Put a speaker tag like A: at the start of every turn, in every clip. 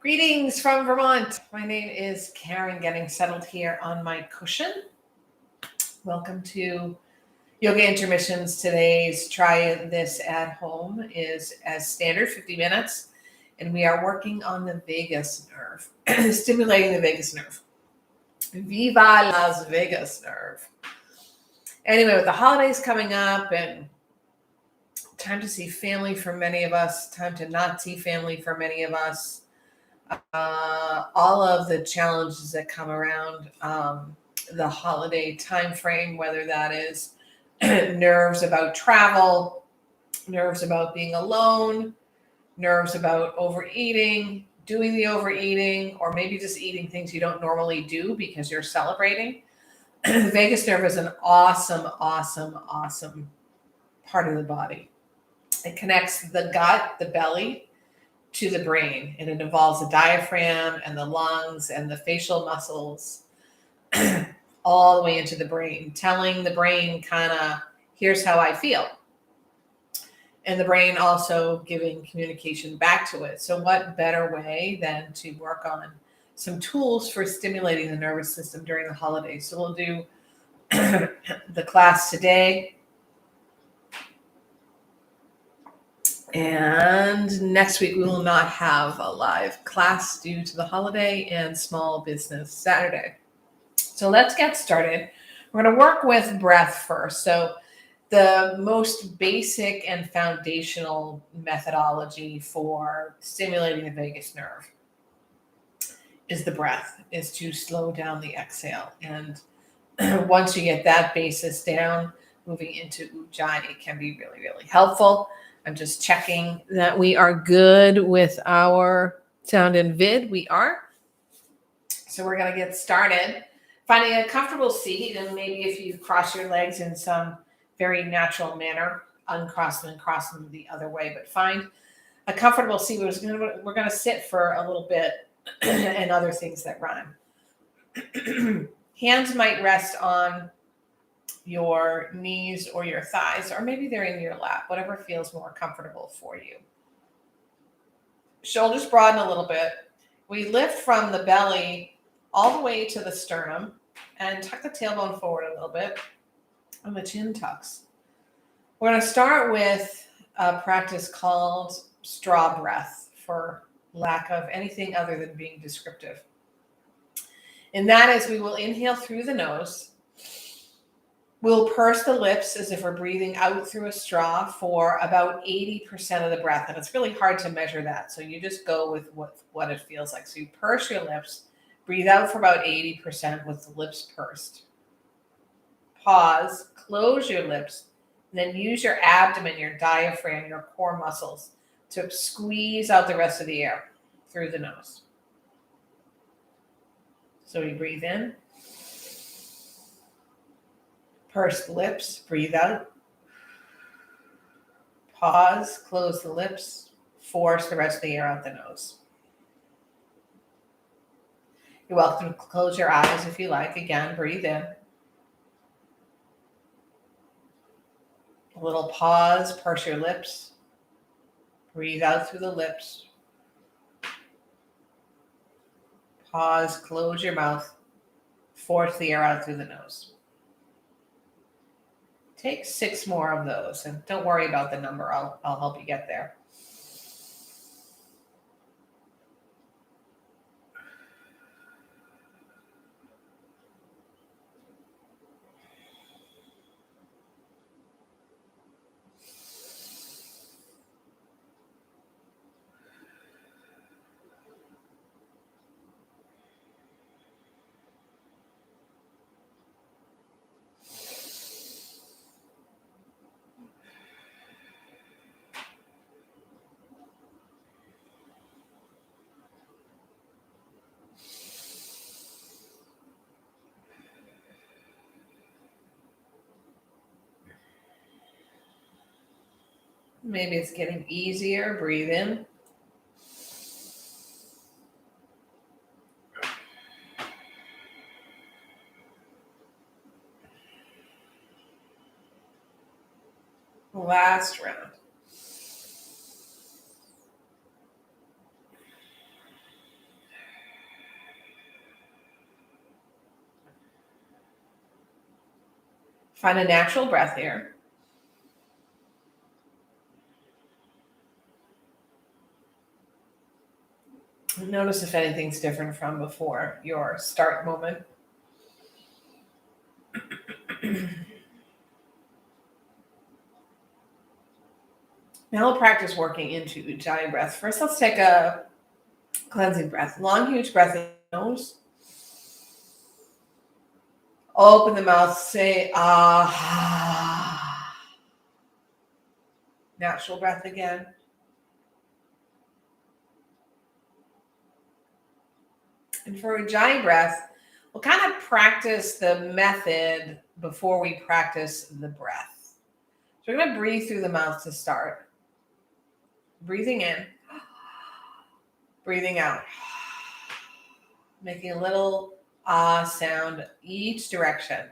A: Greetings from Vermont. My name is Karen, getting settled here on my cushion. Welcome to Yoga Intermissions. Today's try this at home is as standard 50 minutes, and we are working on the vagus nerve, stimulating the vagus nerve. Viva Las Vegas nerve. Anyway, with the holidays coming up and time to see family for many of us, time to not see family for many of us, all of the challenges that come around the holiday time frame, whether that is nerves about travel, nerves about being alone, nerves about overeating, doing the overeating, or maybe just eating things you don't normally do because you're celebrating. The vagus nerve is an awesome part of the body. It connects the gut, the belly, to the brain, and it involves the diaphragm and the lungs and the facial muscles all the way into the brain, telling the brain kind of, here's how I feel. And the brain also giving communication back to it. So what better way than to work on some tools for stimulating the nervous system during the holidays. So we'll do the class today. And next week, we will not have a live class due to the holiday and Small Business Saturday. So let's get started. We're going to work with breath first. So the most basic and foundational methodology for stimulating the vagus nerve is the breath, is to slow down the exhale. And once you get that basis down, moving into Ujjayi, it can be really, really helpful. I'm just checking that we are good with our sound and vid. We are. So we're going to get started. Finding a comfortable seat, and maybe if you cross your legs in some very natural manner, uncross them and cross them the other way, but find a comfortable seat. We're going to sit for a little bit and other things that rhyme. Hands might rest on your knees or your thighs, or maybe they're in your lap, whatever feels more comfortable for you. Shoulders broaden a little bit. We lift from the belly all the way to the sternum and tuck the tailbone forward a little bit, and the chin tucks. We're going to start with a practice called straw breath, for lack of anything other than being descriptive. And that is, we will inhale through the nose. We'll purse the lips as if we're breathing out through a straw for about 80% of the breath. And it's really hard to measure that. So you just go with what it feels like. So you purse your lips, breathe out for about 80% with the lips pursed. Pause, close your lips, and then use your abdomen, your diaphragm, your core muscles to squeeze out the rest of the air through the nose. So we breathe in. Purse the lips, breathe out. Pause, close the lips, force the rest of the air out the nose. You're welcome to close your eyes if you like. Again, breathe in. A little pause, purse your lips. Breathe out through the lips. Pause, close your mouth. Force the air out through the nose. Take 6 more of those, and don't worry about the number. I'll help you get there. Maybe it's getting easier. Breathe in. Last round. Find a natural breath here. Notice if anything's different from before your start moment. Now we'll practice working into Ujjayi breath. First, let's take a cleansing breath. Long, huge breath in the nose. Open the mouth, say ah. Natural breath again. And for Ujjayi breath, we'll kind of practice the method before we practice the breath. So we're going to breathe through the mouth to start. Breathing in, breathing out. Making a little ah sound each direction.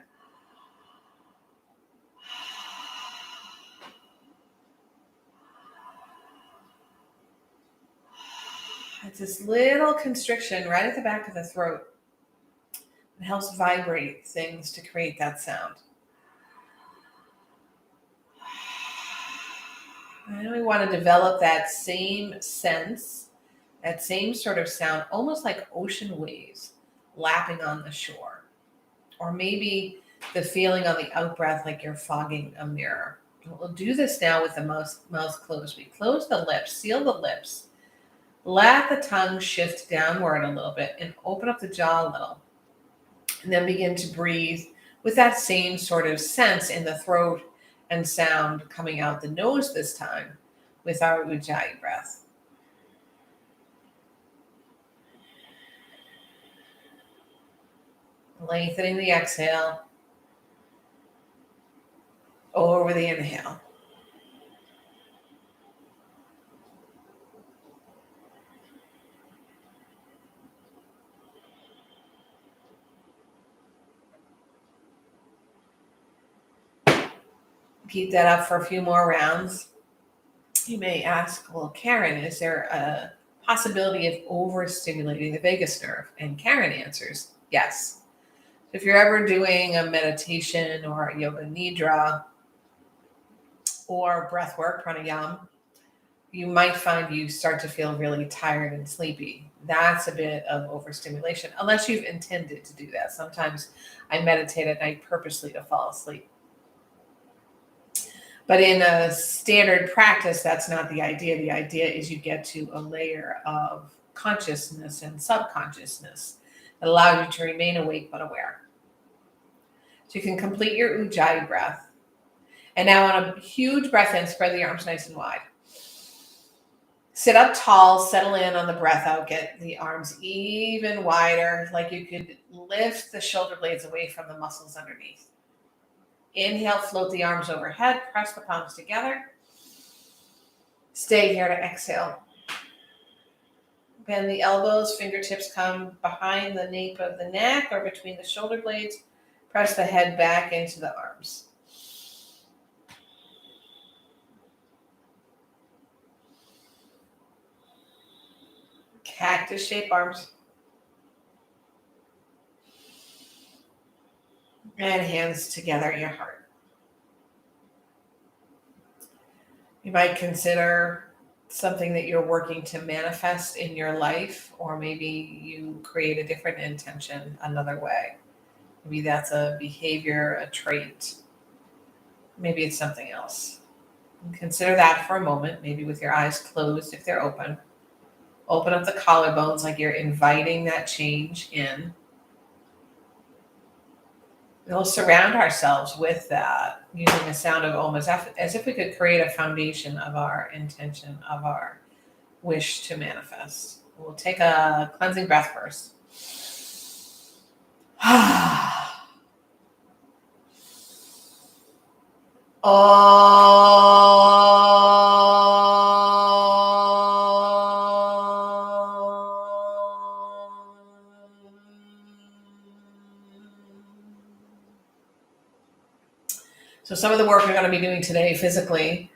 A: It's this little constriction right at the back of the throat. It helps vibrate things to create that sound. And we want to develop that same sense, that same sort of sound, almost like ocean waves lapping on the shore. Or maybe the feeling on the out breath like you're fogging a mirror. We'll do this now with the mouth closed. We close the lips, seal the lips. Let the tongue shift downward a little bit and open up the jaw a little. And then begin to breathe with that same sort of sense in the throat and sound coming out the nose this time with our Ujjayi breath. Lengthening the exhale over the inhale. Keep that up for a few more rounds. You may ask, well, Karen, is there a possibility of overstimulating the vagus nerve? And Karen answers, yes. If you're ever doing a meditation or a yoga nidra or breathwork, pranayama, you might find you start to feel really tired and sleepy. That's a bit of overstimulation, unless you've intended to do that. Sometimes I meditate at night purposely to fall asleep. But in a standard practice, that's not the idea. The idea is you get to a layer of consciousness and subconsciousness that allows you to remain awake but aware. So you can complete your Ujjayi breath. And now on a huge breath in, spread the arms nice and wide. Sit up tall, settle in on the breath out, get the arms even wider, like you could lift the shoulder blades away from the muscles underneath. Inhale, float the arms overhead, press the palms together. Stay here to exhale. Bend the elbows, fingertips come behind the nape of the neck or between the shoulder blades. Press the head back into the arms. Cactus shape arms. And hands together at your heart. You might consider something that you're working to manifest in your life, or maybe you create a different intention another way. Maybe that's a behavior, a trait. Maybe it's something else. Consider that for a moment, maybe with your eyes closed if they're open. Open up the collarbones like you're inviting that change in. We'll surround ourselves with that using the sound of Om as if we could create a foundation of our intention, of our wish to manifest. We'll take a cleansing breath first. So some of the work we're going to be doing today physically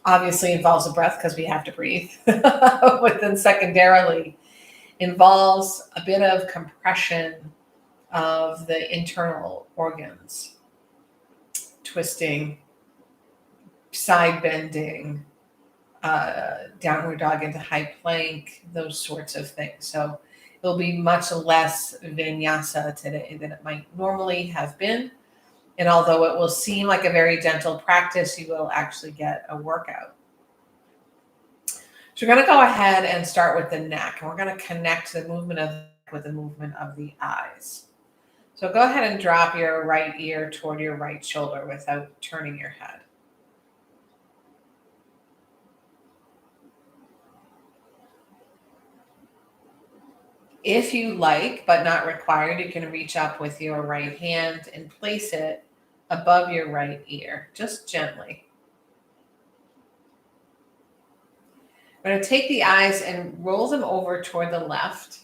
A: obviously involves the breath because we have to breathe, but then secondarily involves a bit of compression of the internal organs. twisting, side bending, downward dog into high plank, those sorts of things. So it'll be much less vinyasa today than it might normally have been. And although it will seem like a very gentle practice, you will actually get a workout. So we're going to go ahead and start with the neck, and we're going to connect the movement of the neck with the movement of the eyes. So go ahead and drop your right ear toward your right shoulder without turning your head. If you like, but not required, you can reach up with your right hand and place it above your right ear, just gently. I'm going to take the eyes and roll them over toward the left.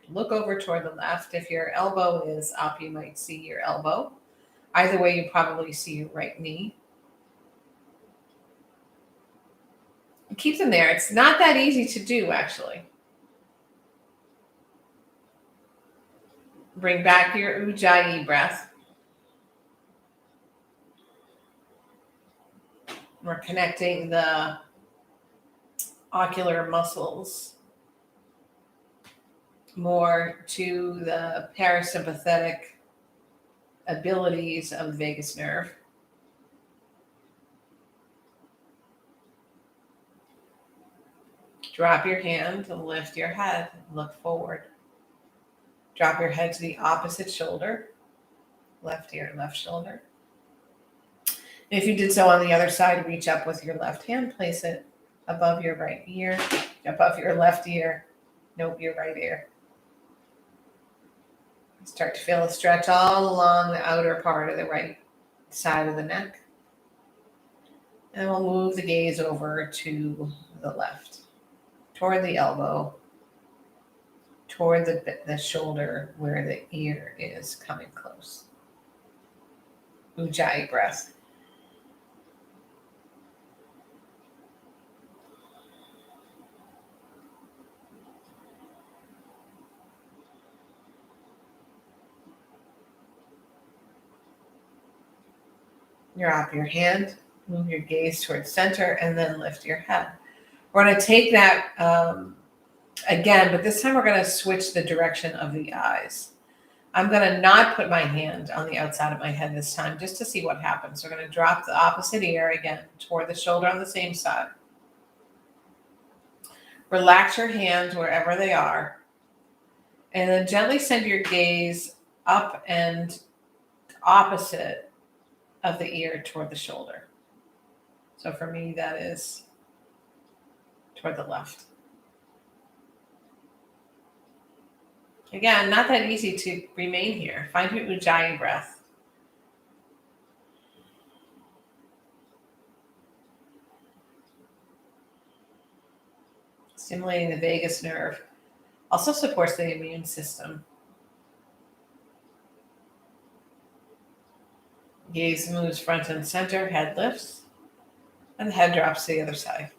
A: Look over toward the left. If your elbow is up, you might see your elbow. Either way, you probably see your right knee. Keep them there. It's not that easy to do, actually. Bring back your Ujjayi breath. We're connecting the ocular muscles more to the parasympathetic abilities of the vagus nerve. Drop your hand, lift your head, look forward. Drop your head to the opposite shoulder, left ear, left shoulder. And if you did so on the other side, reach up with your left hand, place it above your right ear, above your left ear, nope, your right ear. Start to feel a stretch all along the outer part of the right side of the neck. And we'll move the gaze over to the left, toward the elbow, toward the shoulder where the ear is coming close. Ujjayi breath. Drop your hand, move your gaze towards center, and then lift your head. We're going to take that again, but this time we're going to switch the direction of the eyes. I'm going to not put my hand on the outside of my head this time, just to see what happens. We're going to drop the opposite ear again toward the shoulder on the same side. Relax your hands wherever they are, and then gently send your gaze up and opposite of the ear toward the shoulder. So for me, that is toward the left. Again, not that easy to remain here. Find your Ujjayi breath. Stimulating the vagus nerve. Also supports the immune system. Gaze moves front and center, head lifts, and the head drops to the other side.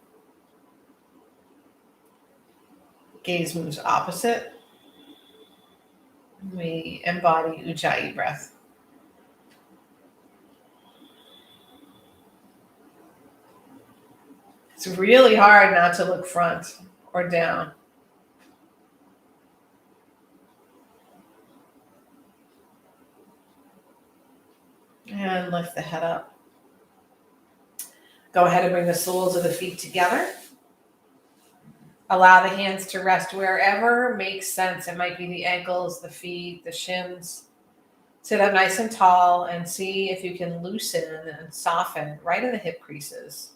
A: Gaze moves opposite. We embody Ujjayi breath. It's really hard not to look front or down. And lift the head up. Go ahead and bring the soles of the feet together. Allow the hands to rest wherever makes sense. It might be the ankles, the feet, the shins. Sit up nice and tall and see if you can loosen and soften right in the hip creases.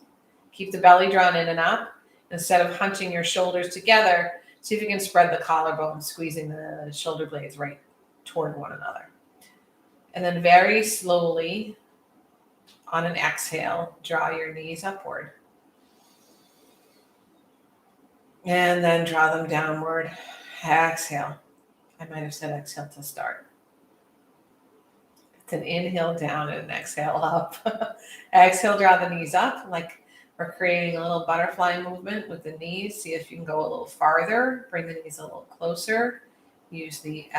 A: Keep the belly drawn in and up. Instead of hunching your shoulders together, see if you can spread the collarbone, squeezing the shoulder blades right toward one another. And then very slowly, on an exhale, draw your knees upward. And then draw them downward. Exhale. I might have said exhale to start. It's an inhale down and an exhale up. Exhale, draw the knees up like we're creating a little butterfly movement with the knees. See if you can go a little farther. Bring the knees a little closer. Use the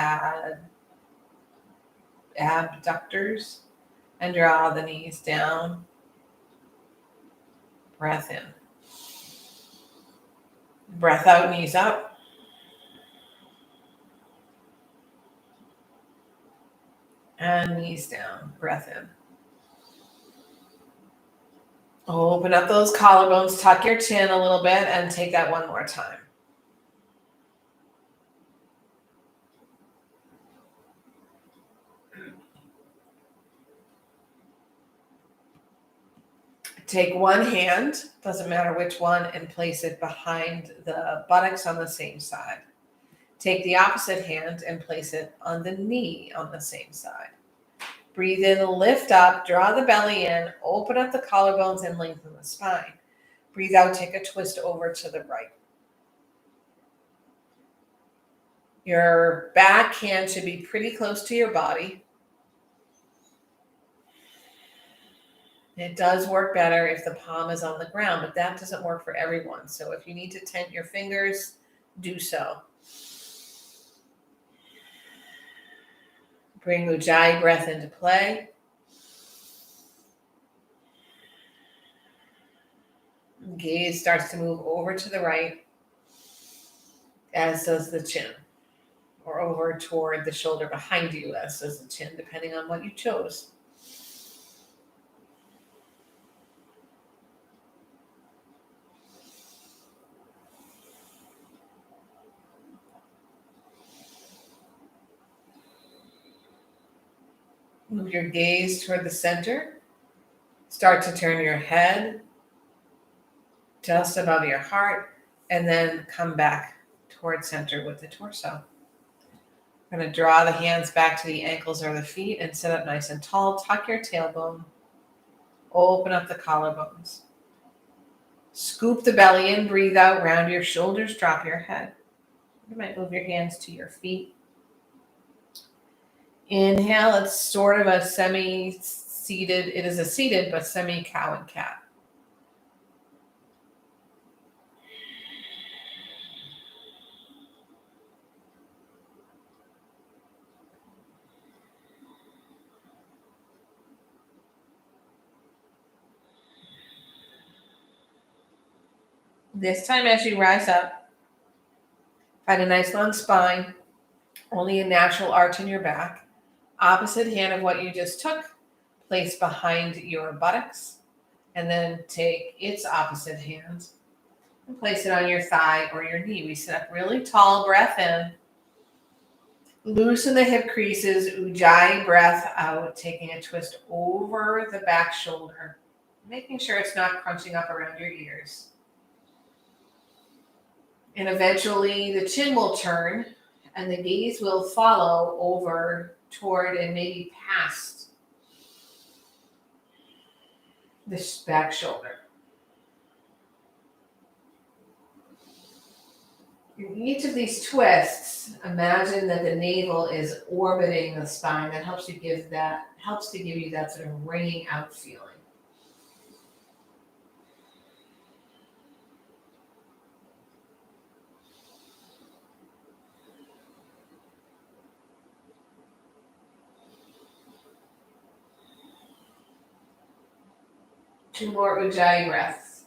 A: abductors and draw the knees down. Breath in. Breath out, knees up. And knees down. Breath in. Open up those collarbones, tuck your chin a little bit, and take that one more time. Take one hand, doesn't matter which one, and place it behind the buttocks on the same side. Take the opposite hand and place it on the knee on the same side. Breathe in, lift up, draw the belly in, open up the collarbones and lengthen the spine. Breathe out, take a twist over to the right. Your back hand should be pretty close to your body. It does work better if the palm is on the ground, but that doesn't work for everyone. So if you need to tent your fingers, do so. Bring Ujjayi breath into play. Gaze starts to move over to the right, as does the chin, or over toward the shoulder behind you, as does the chin, depending on what you chose. Move your gaze toward the center. Start to turn your head just above your heart, and then come back toward center with the torso. I'm going to draw the hands back to the ankles or the feet and sit up nice and tall. Tuck your tailbone. Open up the collarbones. Scoop the belly in, breathe out, round your shoulders, drop your head. You might move your hands to your feet. Inhale, it's sort of a semi-seated, it is a seated but semi-cow and cat. This time as you rise up, find a nice long spine, only a natural arch in your back. Opposite hand of what you just took, place behind your buttocks, and then take its opposite hand and place it on your thigh or your knee. We sit up really tall, breath in. Loosen the hip creases, Ujjayi breath out, taking a twist over the back shoulder, making sure it's not crunching up around your ears. And eventually the chin will turn and the gaze will follow over toward and maybe past this back shoulder. In each of these twists, imagine that the navel is orbiting the spine. That helps to give you that sort of ringing out feeling. Two more Ujjayi breaths.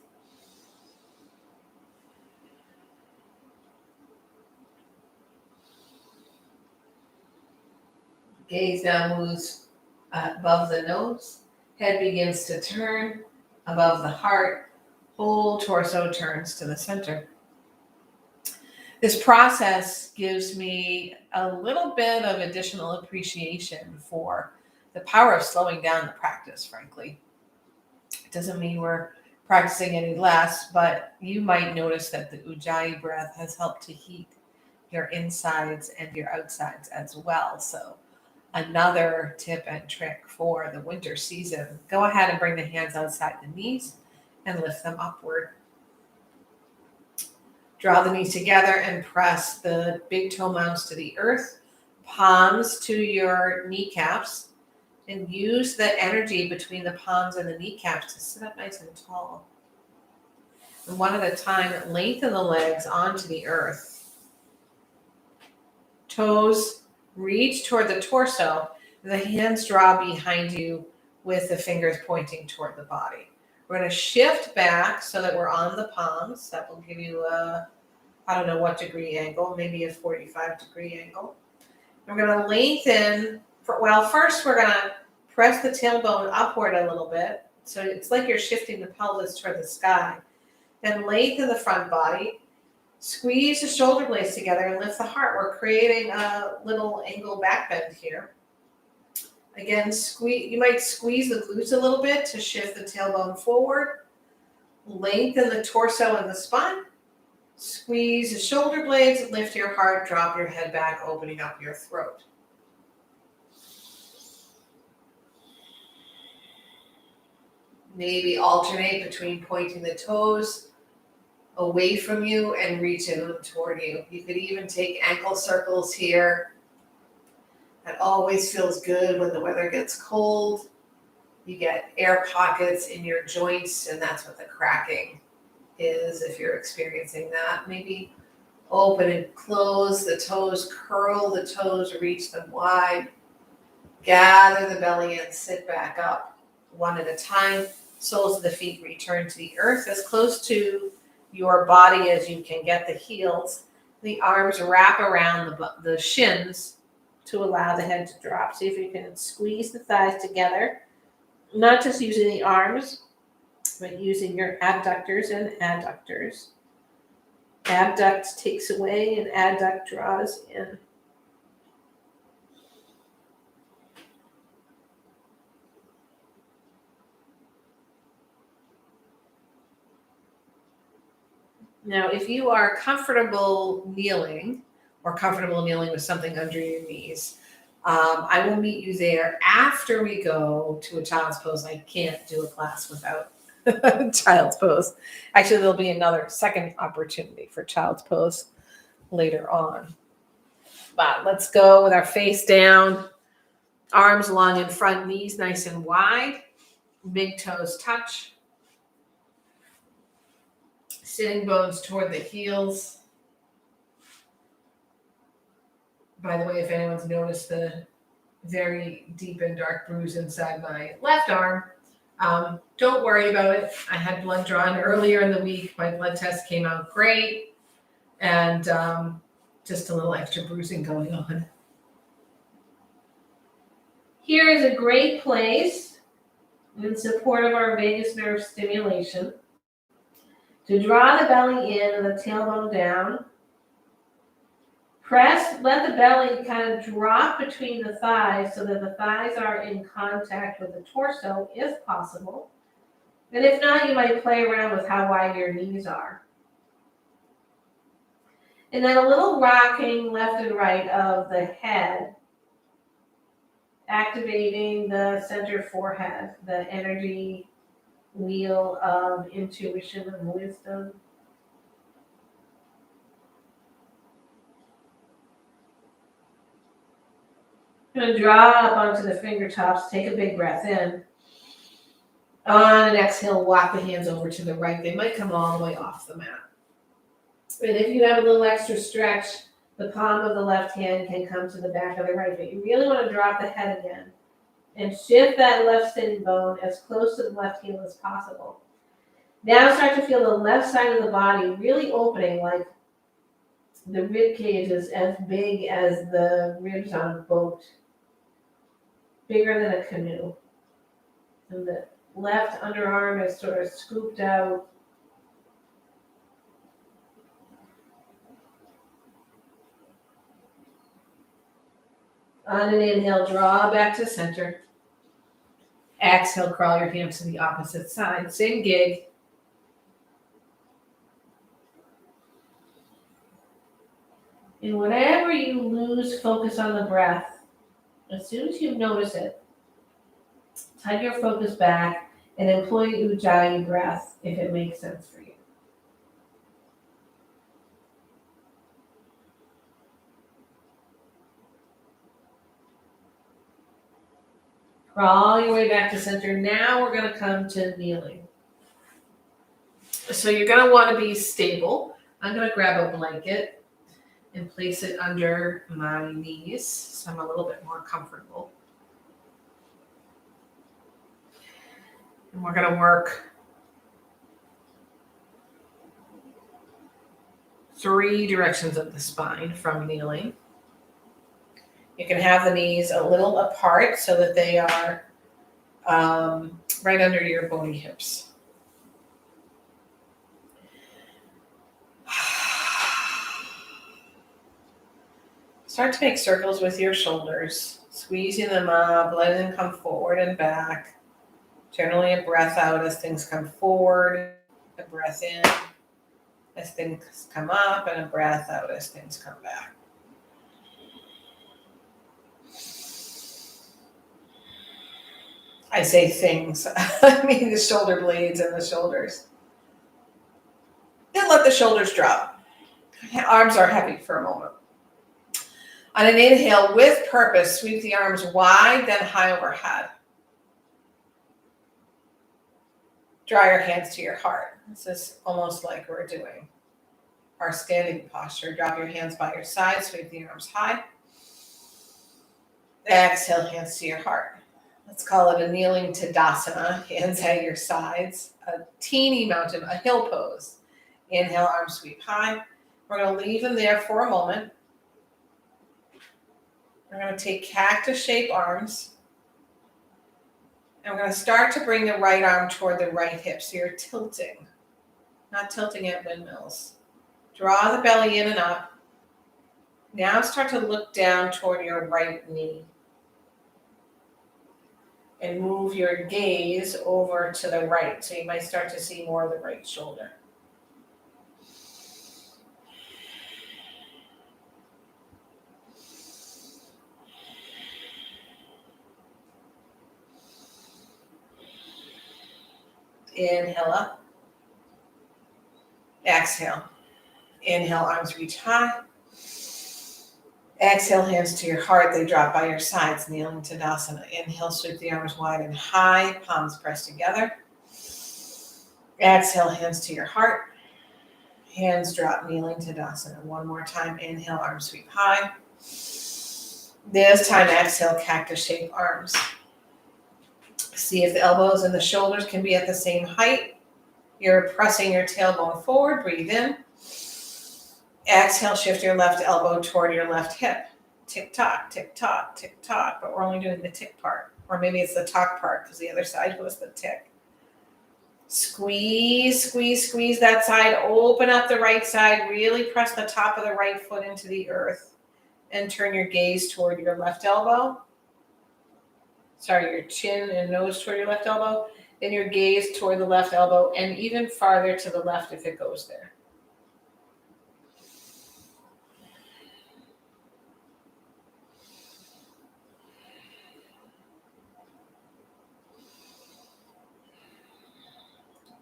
A: Gaze now moves above the nose. Head begins to turn above the heart. Whole torso turns to the center. This process gives me a little bit of additional appreciation for the power of slowing down the practice, frankly. It doesn't mean we're practicing any less, but you might notice that the Ujjayi breath has helped to heat your insides and your outsides as well. So another tip and trick for the winter season. Go ahead and bring the hands outside the knees and lift them upward. Draw the knees together and press the big toe mounds to the earth, palms to your kneecaps, and use the energy between the palms and the kneecaps to sit up nice and tall. And one at a time, lengthen the legs onto the earth. Toes reach toward the torso. The hands draw behind you with the fingers pointing toward the body. We're going to shift back so that we're on the palms. That will give you a, I don't know what degree angle, maybe a 45-degree angle. And we're going to lengthen. First we're going to press the tailbone upward a little bit. So it's like you're shifting the pelvis toward the sky. Then lengthen the front body. Squeeze the shoulder blades together and lift the heart. We're creating a little angle back bend here. Again, you might squeeze the glutes a little bit to shift the tailbone forward. Lengthen the torso and the spine. Squeeze the shoulder blades, lift your heart, drop your head back, opening up your throat. Maybe alternate between pointing the toes away from you and reaching them toward you. You could even take ankle circles here. That always feels good when the weather gets cold. You get air pockets in your joints, and that's what the cracking is if you're experiencing that. Maybe open and close the toes, curl the toes, reach them wide. Gather the belly and sit back up one at a time. Soles of the feet return to the earth as close to your body as you can get the heels. The arms wrap around the shins to allow the head to drop. See if you can squeeze the thighs together, not just using the arms, but using your abductors and adductors. Abduct takes away and adduct draws in. Now, if you are comfortable kneeling or comfortable kneeling with something under your knees, I will meet you there after we go to a child's pose. I can't do a class without child's pose. Actually, there'll be another second opportunity for child's pose later on. But let's go with our face down, arms long in front, knees nice and wide, big toes touch. Sitting bones toward the heels. By the way, if anyone's noticed the very deep and dark bruise inside my left arm, don't worry about it. I had blood drawn earlier in the week. My blood test came out great, and just a little extra bruising going on. Here is a great place in support of our vagus nerve stimulation to draw the belly in and the tailbone down. Press, let the belly kind of drop between the thighs so that the thighs are in contact with the torso if possible. And if not, you might play around with how wide your knees are. And then a little rocking left and right of the head, activating the center forehead, the energy wheel of intuition and wisdom. I'm going to draw up onto the fingertips, take a big breath in. On an exhale, walk the hands over to the right. They might come all the way off the mat. And if you have a little extra stretch, the palm of the left hand can come to the back of the right. But you really want to drop the head again and shift that left sitting bone as close to the left heel as possible. Now start to feel the left side of the body really opening, like the rib cage is as big as the ribs on a boat, bigger than a canoe. And the left underarm is sort of scooped out. On an inhale, draw back to center. Exhale, crawl your hands to the opposite side. Same gig. And whenever you lose focus on the breath, as soon as you notice it, tug your focus back and employ Ujjayi breath if it makes sense for you. Crawl your way back to center. Now we're going to come to kneeling. So you're going to want to be stable. I'm going to grab a blanket and place it under my knees so I'm a little bit more comfortable. And we're going to work 3 directions of the spine from kneeling. You can have the knees a little apart so that they are right under your bony hips. Start to make circles with your shoulders, squeezing them up, letting them come forward and back. Generally a breath out as things come forward, a breath in as things come up, and a breath out as things come back. I say things, I mean the shoulder blades and the shoulders. Then let the shoulders drop. Arms are heavy for a moment. On an inhale, with purpose, sweep the arms wide, then high overhead. Draw your hands to your heart. This is almost like we're doing our standing posture. Drop your hands by your side, sweep the arms high. Exhale, hands to your heart. Let's call it a kneeling Tadasana, hands at your sides. A teeny mountain, a hill pose. Inhale, arms sweep high. We're going to leave them there for a moment. We're going to take cactus shape arms. And we're going to start to bring the right arm toward the right hip. So you're tilting, not tilting at windmills. Draw the belly in and up. Now start to look down toward your right knee. And move your gaze over to the right. So you might start to see more of the right shoulder. Inhale up. Exhale. Inhale, arms reach high. Exhale, hands to your heart. They drop by your sides, kneeling Tadasana. Inhale, sweep the arms wide and high, palms pressed together. Exhale, hands to your heart. Hands drop, kneeling Tadasana. One more time. Inhale, arms sweep high. This time, exhale, cactus shape arms. See if the elbows and the shoulders can be at the same height. You're pressing your tailbone forward. Breathe in. Exhale, shift your left elbow toward your left hip. Tick tock, tick tock, tick tock. But we're only doing the tick part. Or maybe it's the tock part because the other side was the tick. Squeeze, squeeze, squeeze that side. Open up the right side. Really press the top of the right foot into the earth. And turn your gaze toward your left elbow. Sorry, your chin and nose toward your left elbow. Then your gaze toward the left elbow and even farther to the left if it goes there.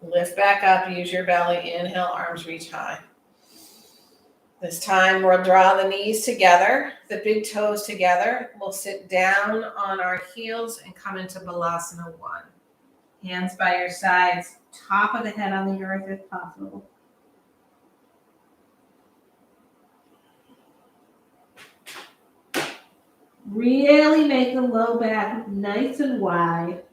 A: Lift back up, use your belly. Inhale, arms reach high. This time we'll draw the knees together, the big toes together. We'll sit down on our heels and come into Balasana 1. Hands by your sides, top of the head on the earth if possible. Really make the low back nice and wide.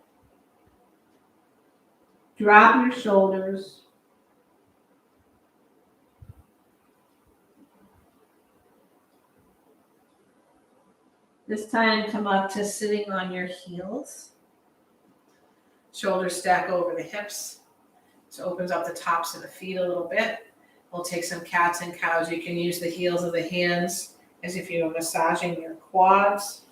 A: Drop your shoulders. This time, come up to sitting on your heels. Shoulders stack over the hips. So opens up the tops of the feet a little bit. We'll take some cats and cows. You can use the heels of the hands as if you were massaging your quads.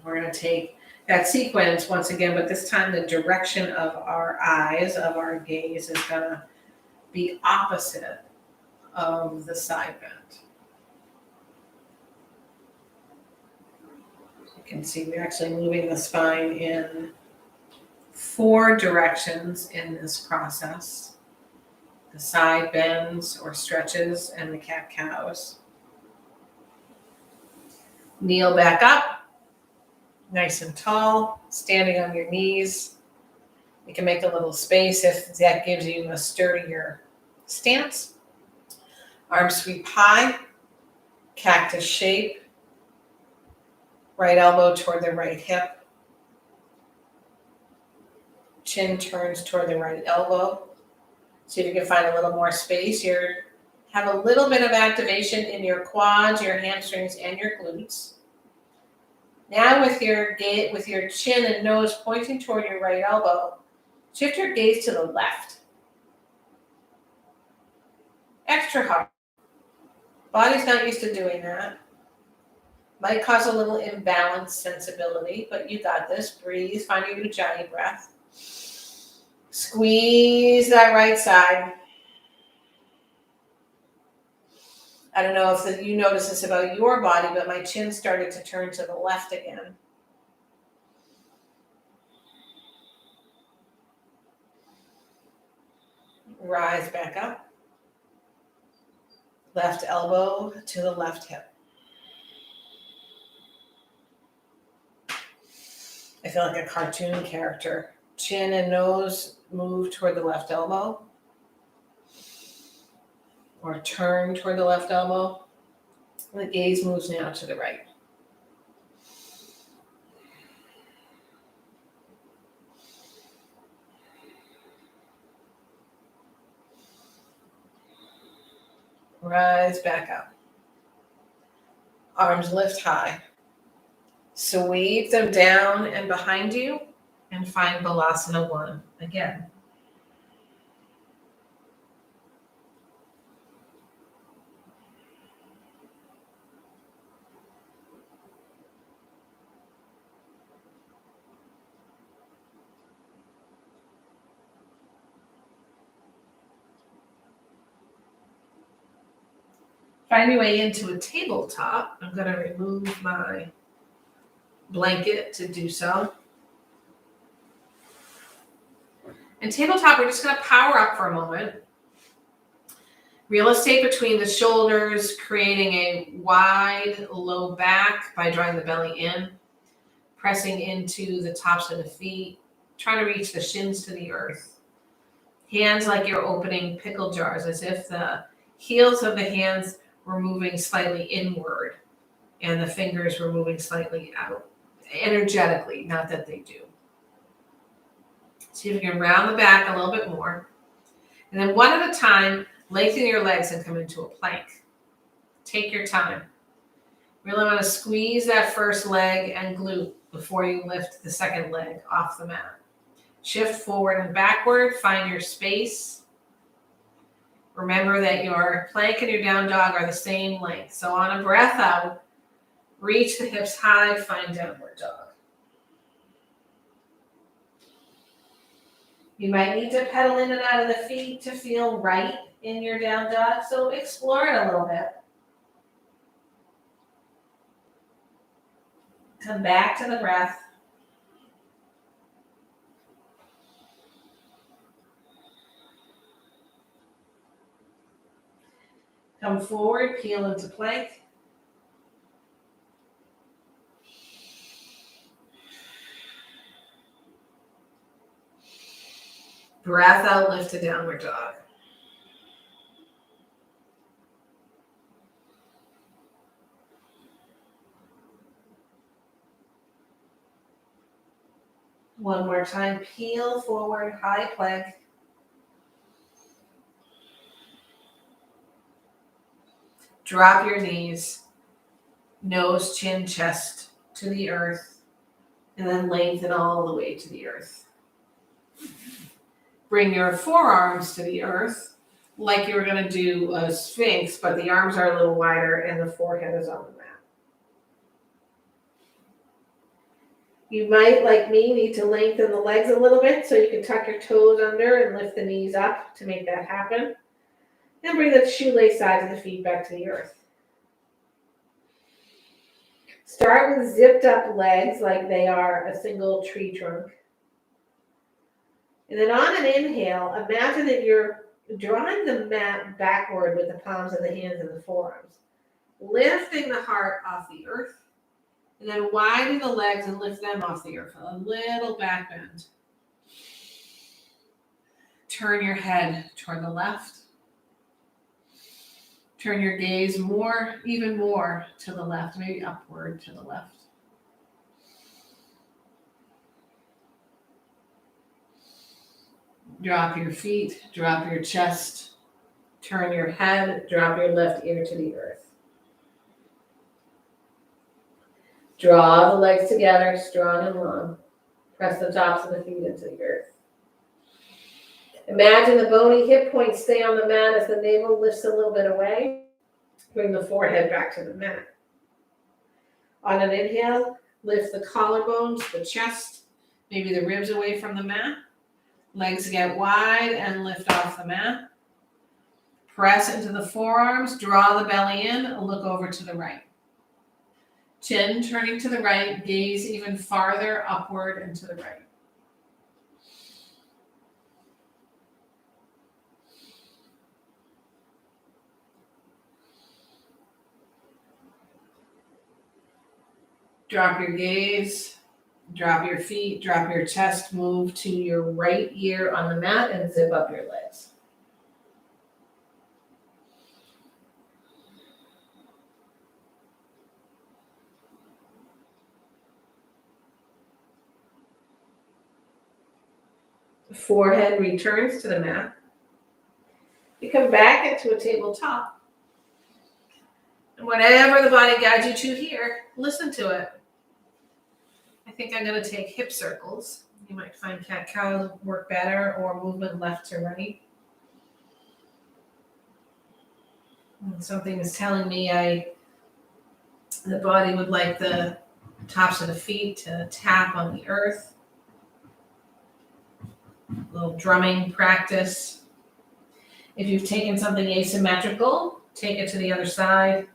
A: We're going to take that sequence once again, but this time the direction of our eyes, of our gaze, is going to be opposite of the side bend. You can see we're actually moving the spine in 4 directions in this process. The side bends or stretches and the cat-cows. Kneel back up, nice and tall, standing on your knees. You can make a little space if that gives you a sturdier stance. Arms sweep high, cactus shape. Right elbow toward the right hip. Chin turns toward the right elbow. See if you can find a little more space. Have a little bit of activation in your quads, your hamstrings, and your glutes. Now with your chin and nose pointing toward your right elbow, shift your gaze to the left. Extra hard. Body's not used to doing that. Might cause a little imbalanced sensibility, but you got this. Breathe, find your Ujjayi breath. Squeeze that right side. I don't know if you notice this about your body, but my chin started to turn to the left again. Rise back up. Left elbow to the left hip. I feel like a cartoon character. Chin and nose move toward the left elbow. Or turn toward the left elbow. The gaze moves now to the right. Rise back up. Arms lift high. Sweep them down and behind you and find Balasana 1 again. Find your way into a tabletop. I'm going to remove my blanket to do so. And tabletop, we're just going to power up for a moment. Real estate between the shoulders, creating a wide low back by drawing the belly in, pressing into the tops of the feet, trying to reach the shins to the earth. Hands like you're opening pickle jars, as if the heels of the hands were moving slightly inward and the fingers were moving slightly out, energetically, not that they do. See if you can round the back a little bit more. And then one at a time, lengthen your legs and come into a plank. Take your time. Really want to squeeze that first leg and glute before you lift the second leg off the mat. Shift forward and backward, find your space. Remember that your plank and your down dog are the same length. So on a breath out, reach the hips high, find downward dog. You might need to pedal in and out of the feet to feel right in your down dog, so explore it a little bit. Come back to the breath. Come forward, peel into plank. Breath out, lift to downward dog. One more time, peel forward, high plank. Drop your knees, nose, chin, chest to the earth, and then lengthen all the way to the earth. Bring your forearms to the earth like you were going to do a sphinx, but the arms are a little wider and the forehead is on the mat. You might, like me, need to lengthen the legs a little bit so you can tuck your toes under and lift the knees up to make that happen. And bring the shoelace sides of the feet back to the earth. Start with zipped up legs like they are a single tree trunk. And then on an inhale, imagine that you're drawing the mat backward with the palms of the hands and the forearms. Lifting the heart off the earth. And then widen the legs and lift them off the earth. A little back bend. Turn your head toward the left. Turn your gaze even more to the left, maybe upward to the left. Drop your feet, drop your chest, turn your head, drop your left ear to the earth. Draw the legs together, strong and long. Press the tops of the feet into the earth. Imagine the bony hip points stay on the mat as the navel lifts a little bit away. Bring the forehead back to the mat. On an inhale, lift the collarbones, the chest, maybe the ribs away from the mat. Legs get wide and lift off the mat. Press into the forearms, draw the belly in, look over to the right. Chin turning to the right, gaze even farther upward and to the right. Drop your gaze, drop your feet, drop your chest, move to your right ear on the mat and zip up your legs. Forehead returns to the mat. You come back into a tabletop. And whatever the body guides you to here, listen to it. I think I'm going to take hip circles. You might find cat-cow work better, or movement left to right. And something is telling me the body would like the tops of the feet to tap on the earth. A little drumming practice. If you've taken something asymmetrical, take it to the other side.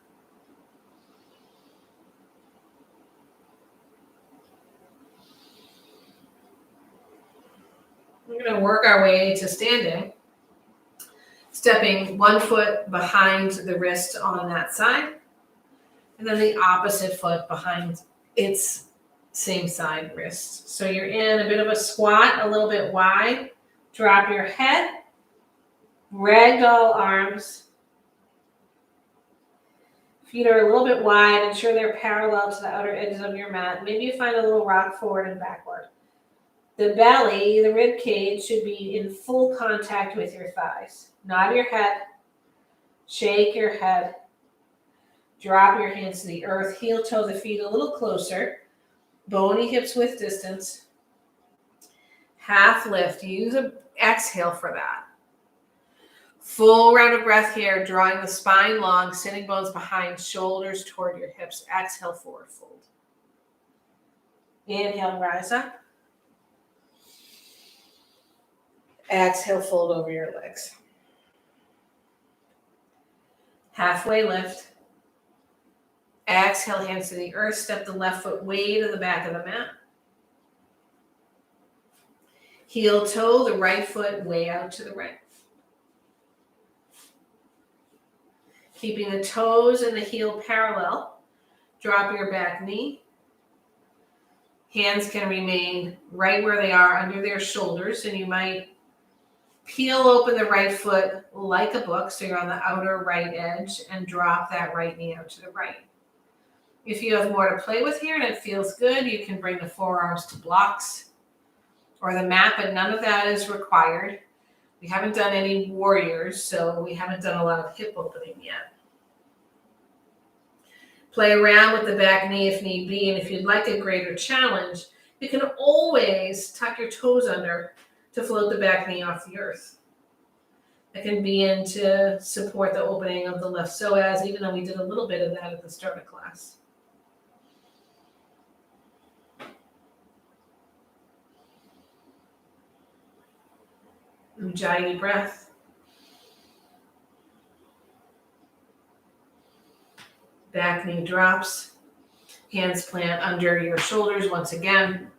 A: We're going to work our way to standing, stepping one foot behind the wrist on that side, and then the opposite foot behind its same side wrist. So you're in a bit of a squat, a little bit wide. Drop your head, ragdoll arms. Feet are a little bit wide. Ensure they're parallel to the outer edges of your mat. Maybe you find a little rock forward and backward. The belly, the rib cage, should be in full contact with your thighs. Nod your head. Shake your head. Drop your hands to the earth. Heel toe the feet a little closer. Bony hips with distance. Half lift. Use an exhale for that. Full round of breath here, drawing the spine long, sitting bones behind, shoulders toward your hips. Exhale, forward fold. Inhale, rise up. Exhale, fold over your legs. Halfway lift. Exhale, hands to the earth. Step the left foot way to the back of the mat. Heel toe the right foot way out to the right. Keeping the toes and the heel parallel. Drop your back knee. Hands can remain right where they are under their shoulders, and you might peel open the right foot like a book, so you're on the outer right edge, and drop that right knee out to the right. If you have more to play with here and it feels good, you can bring the forearms to blocks or the mat, but none of that is required. We haven't done any warriors, so we haven't done a lot of hip opening yet. Play around with the back knee if need be, and if you'd like a greater challenge, you can always tuck your toes under to float the back knee off the earth. That can be in to support the opening of the left psoas, even though we did a little bit of that at the start of class. Ujjayi breath. Back knee drops. Hands plant under your shoulders once again.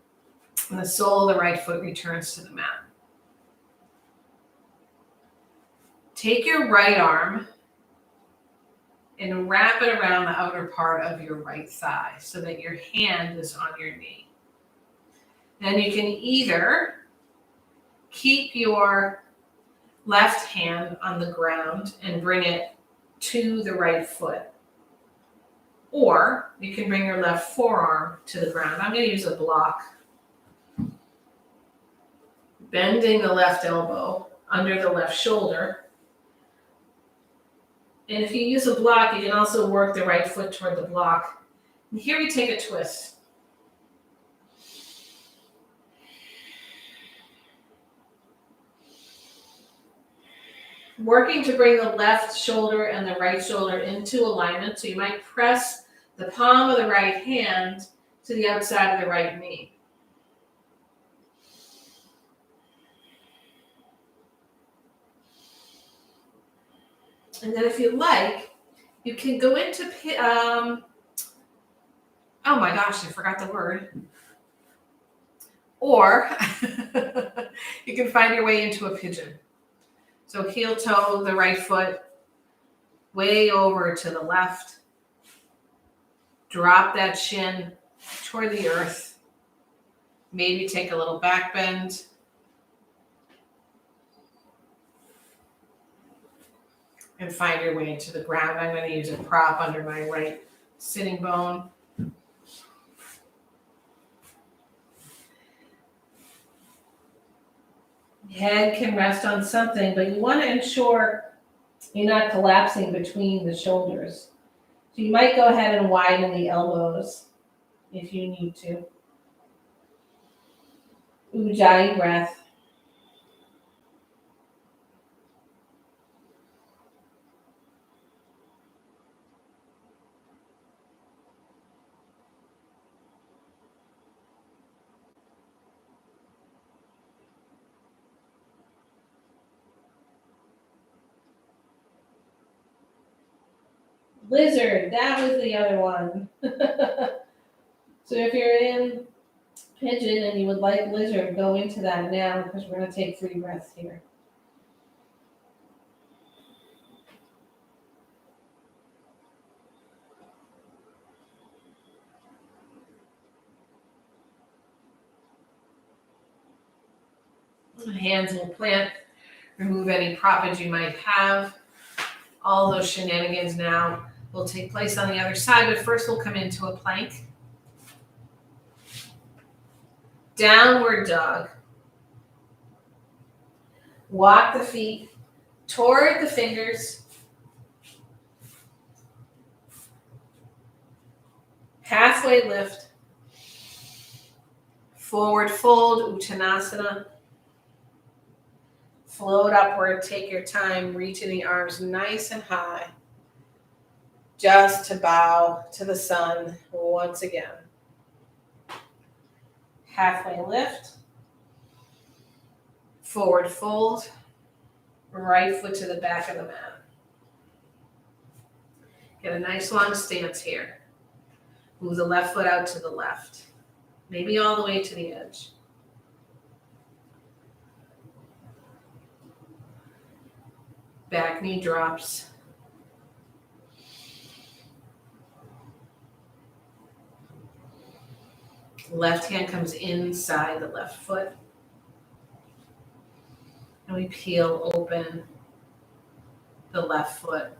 A: And the sole of the right foot returns to the mat. Take your right arm and wrap it around the outer part of your right thigh so that your hand is on your knee. Then you can either keep your left hand on the ground and bring it to the right foot. Or you can bring your left forearm to the ground. I'm going to use a block. bending the left elbow under the left shoulder. And if you use a block, you can also work the right foot toward the block. And here we take a twist. Working to bring the left shoulder and the right shoulder into alignment. So you might press the palm of the right hand to the outside of the right knee. And then if you like, you can go into, oh my gosh, I forgot the word. Or you can find your way into a pigeon. So heel toe, the right foot, way over to the left. Drop that shin toward the earth. Maybe take a little back bend. And find your way to the ground. I'm going to use a prop under my right sitting bone. Head can rest on something, but you want to ensure you're not collapsing between the shoulders. So you might go ahead and widen the elbows if you need to. Ujjayi breath. Lizard, that was the other one. So if you're in pigeon and you would like lizard, go into that now because we're going to take 3 breaths here. Hands will plant. Remove any proppage you might have. All those shenanigans now will take place on the other side, but first we'll come into a plank. Downward dog. Walk the feet toward the fingers. Halfway lift. Forward fold, Uttanasana. Float upward, take your time, reaching the arms nice and high. Just to bow to the sun once again. Halfway lift. Forward fold. Right foot to the back of the mat. Get a nice long stance here. Move the left foot out to the left. Maybe all the way to the edge. Back knee drops. Left hand comes inside the left foot. And we peel open the left foot.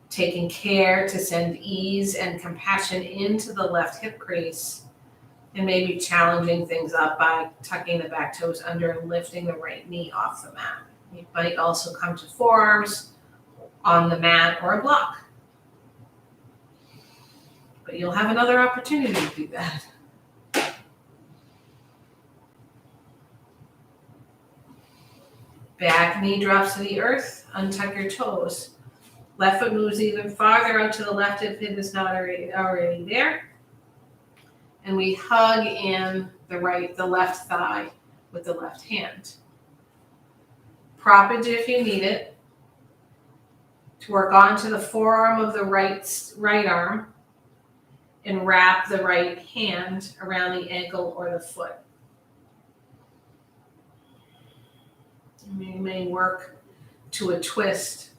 A: Taking care to send ease and compassion into the left hip crease. And maybe challenging things up by tucking the back toes under and lifting the right knee off the mat. You might also come to forearms on the mat or a block. But you'll have another opportunity to do that. Back knee drops to the earth. Untuck your toes. Left foot moves even farther out to the left if it is not already there. And we hug in the left thigh with the left hand. Proppage if you need it. To work onto the forearm of the right arm and wrap the right hand around the ankle or the foot. You may work to a twist,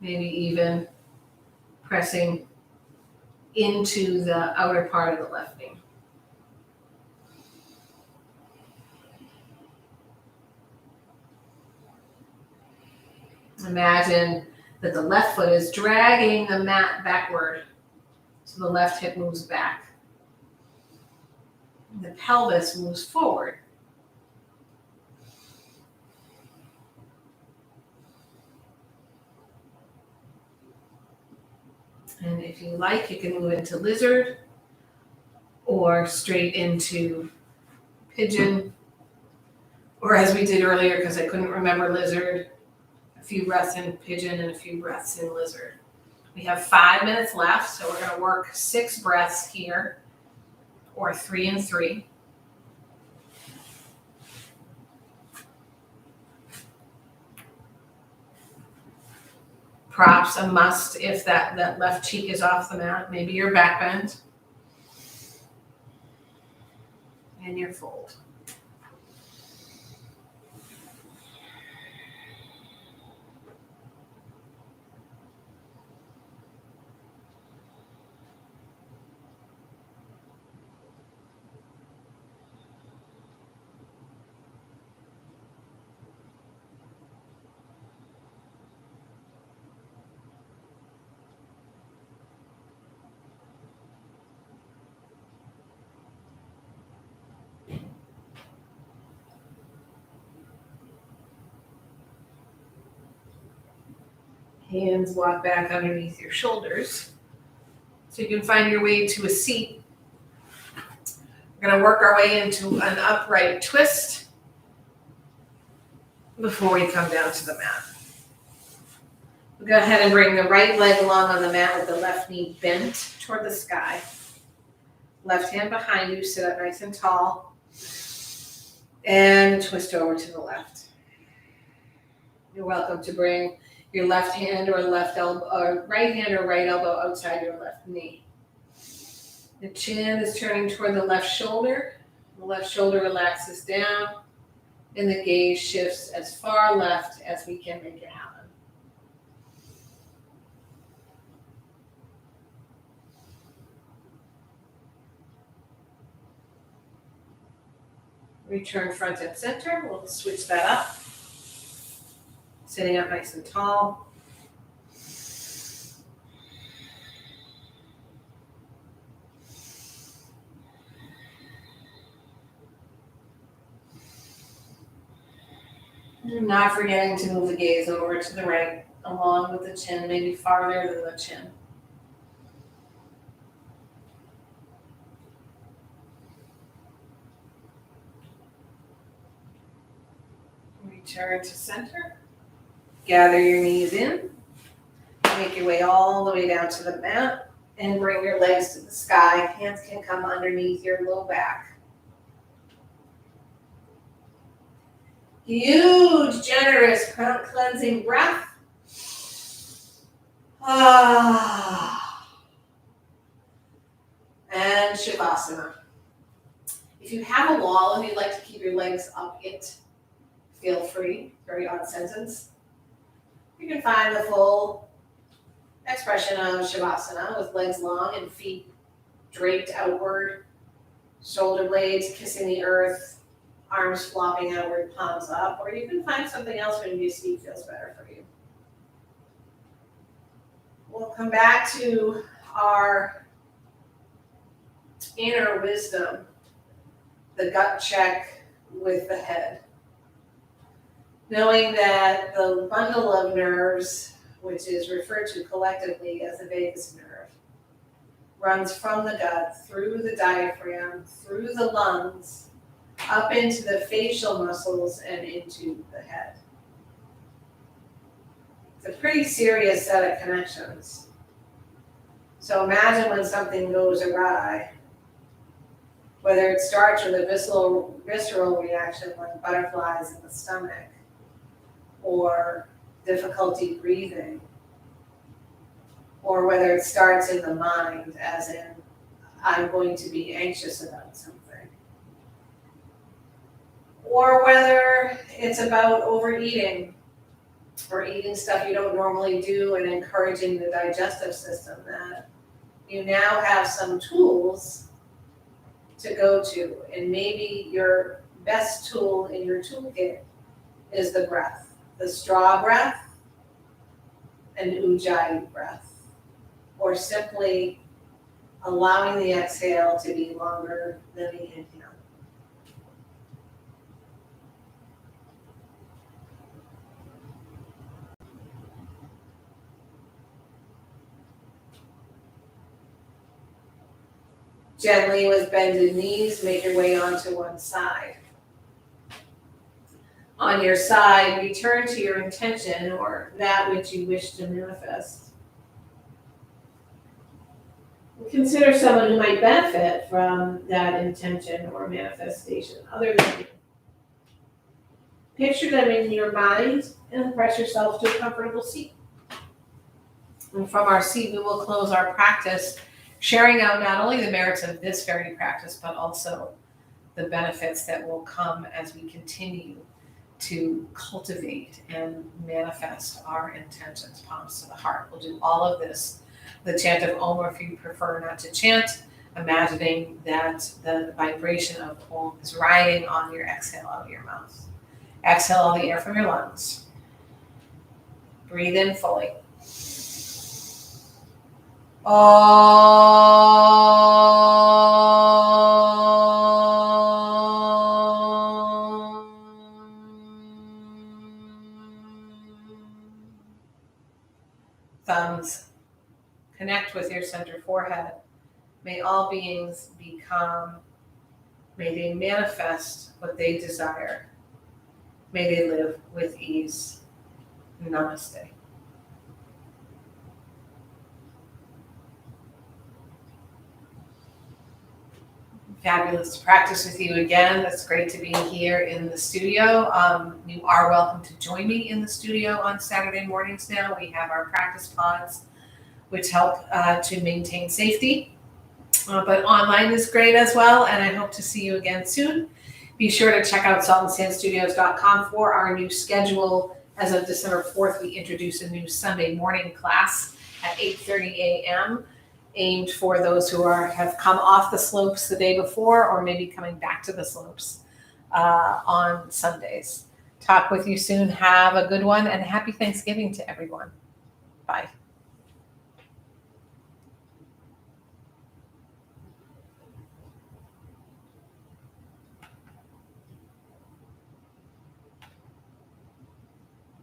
A: maybe even pressing into the outer part of the left knee. Imagine that the left foot is dragging the mat backward. So the left hip moves back. The pelvis moves forward. And if you like, you can move into lizard or straight into pigeon. Or as we did earlier, because I couldn't remember lizard, a few breaths in pigeon and a few breaths in lizard. We have 5 minutes left, so we're going to work 6 breaths here, or 3 and 3. Props a must if that left cheek is off the mat. Maybe your back bend. And your fold. Hands walk back underneath your shoulders. So you can find your way to a seat. We're going to work our way into an upright twist before we come down to the mat. We'll go ahead and bring the right leg along on the mat with the left knee bent toward the sky. Left hand behind you, sit up nice and tall. And twist over to the left. You're welcome to bring your left hand or left elbow, or right hand or right elbow outside your left knee. The chin is turning toward the left shoulder. The left shoulder relaxes down, and the gaze shifts as far left as we can make it happen. Return front and center. We'll switch that up. Sitting up nice and tall. And not forgetting to move the gaze over to the right, along with the chin, maybe farther than the chin. Return to center. Gather your knees in. Make your way all the way down to the mat and bring your legs to the sky. Hands can come underneath your low back. Huge, generous, cleansing breath. And Shavasana. If you have a wall and you'd like to keep your legs up it, feel free. Very odd sentence. You can find the full expression of Shavasana with legs long and feet draped outward, shoulder blades kissing the earth, arms flopping outward, palms up, or you can find something else when your seat feels better for you. We'll come back to our inner wisdom, the gut check with the head. Knowing that the bundle of nerves, which is referred to collectively as the vagus nerve, runs from the gut, through the diaphragm, through the lungs, up into the facial muscles and into the head. It's a pretty serious set of connections. So imagine when something goes awry, whether it starts with a visceral reaction like butterflies in the stomach, or difficulty breathing, or whether it starts in the mind, as in, I'm going to be anxious about something, or whether it's about overeating, or eating stuff you don't normally do and encouraging the digestive system, that you now have some tools to go to. And maybe your best tool in your toolkit is the breath. The straw breath and ujjayi breath, or simply allowing the exhale to be longer than the inhale. Gently with bended knees, make your way onto one side. On your side, return to your intention or that which you wish to manifest. Consider someone who might benefit from that intention or manifestation other than you. Picture them in your mind and press yourself to a comfortable seat. And from our seat, we will close our practice, sharing out not only the merits of this very practice, but also the benefits that will come as we continue to cultivate and manifest our intentions, palms to the heart. We'll do all of this. The chant of Om, or if you prefer not to chant, imagining that the vibration of Om is riding on your exhale out of your mouth. Exhale all the air from your lungs. Breathe in fully. Thumbs connect with your center forehead. May all beings be calm. May they manifest what they desire. May they live with ease. Namaste. Fabulous to practice with you again. It's great to be here in the studio. You are welcome to join me in the studio on Saturday mornings now. We have our practice pods, which help to maintain safety. But online is great as well, and I hope to see you again soon. Be sure to check out saltandsandstudios.com for our new schedule. As of December 4th, we introduce a new Sunday morning class at 8:30 a.m. aimed for those who have come off the slopes the day before or maybe coming back to the slopes on Sundays. Talk with you soon. Have a good one, and happy Thanksgiving to everyone. Bye.